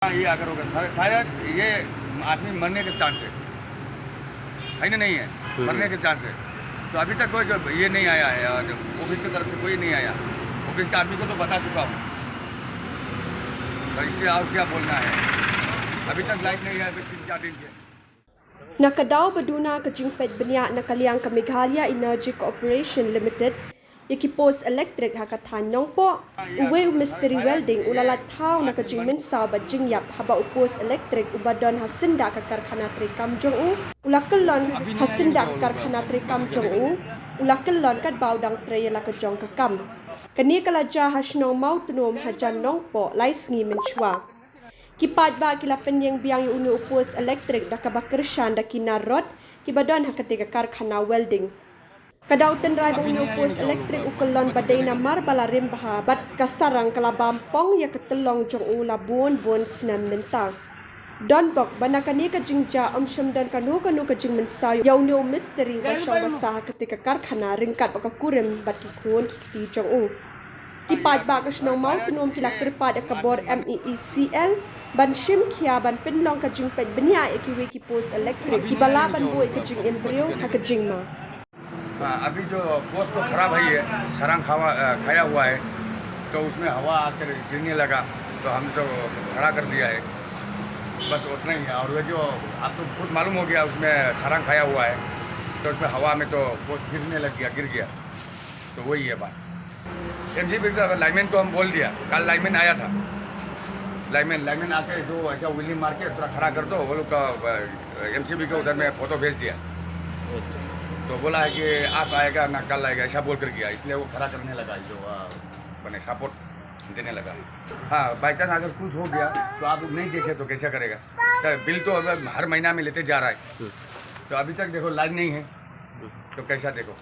ये अगर होगा शायद ये आदमी मरने के चांस है ना, नहीं है मरने के चांस है। तो अभी तक कोई ये नहीं आया है, ऑफिस की तरफ से कोई नहीं आया। ऑफिस के आदमी को तो बता चुका हूँ, तो इससे और क्या बोलना है। अभी तक लाइट नहीं है 3-4 दिन से। Nakadaw baduna ka jingpet benya nakaliang ka Meghalaya Energy Corporation Limited yaki post electric hakathan Nongpoh uwe mystery welding ulalat thau naka jingmen saw ba jingyap haba post electric ubadon hasinda ka Karkhana trikam jongu ulakelon hasinda ka Karkhana trikam jongu ulakelon kat baudang trayela ka jong ka kam kani kala ja hashnong Mawtnum hajan Nongpoh laisngi menchwa Kipat ba kilapan yang biang yung unu upos elektrik da kabakersyan da kinarot kibadon hakatika Karkhana Welding. Kadautan rai ba unu upos elektrik ukulon baday na marbalarim baha bat kasarang kalabampong ya ketelong jong ula buon senam mentang. Don bok banakani ka jingja omsyam don kanu ka jing mensaw ya unu mystery wasyong basah hakatika Karkhana ringkat baka kurim bat kikruon kikti jong u. Kipat ba kasnong Mawtnum kila kirpat akabor MEECL ban shim kia ban pinlong ka jing pet benia ekiwe ki post electric ki bala ban boy ka jing embryo ha ka jing ma अभी जो पोस्ट तो खराब है, ये सरंग खाया हुआ है, तो उसमें हवा आकर गिरने लगा, तो हम तो खड़ा कर दिया है, बस उतना ही है। और वो जो आप तो खुद मालूम हो गया, उसमें सरंग खाया हुआ है, तो उसमें हवा में तो पोस्ट गिर गया, तो वही है बात। एमसीबी का लाइनमैन तो हम बोल दिया, कल लाइनमैन आया था, लाइनमैन आके जो ऐसा विलिंग मार के थोड़ा खड़ा कर दो, वो लोग का एमसीबी के उधर में फोटो भेज दिया, तो बोला है कि आज आएगा ना कल आएगा, ऐसा बोल कर गया, इसलिए वो खड़ा करने लगा, जो बने सपोर्ट देने लगा। हाँ, बाई चांस अगर कुछ हो गया तो आप नहीं देखे तो कैसा करेगा। तो बिल तो अब हर महीना में लेते जा रहा है, तो अभी तक देखो लाइन नहीं है, तो कैसा देखो।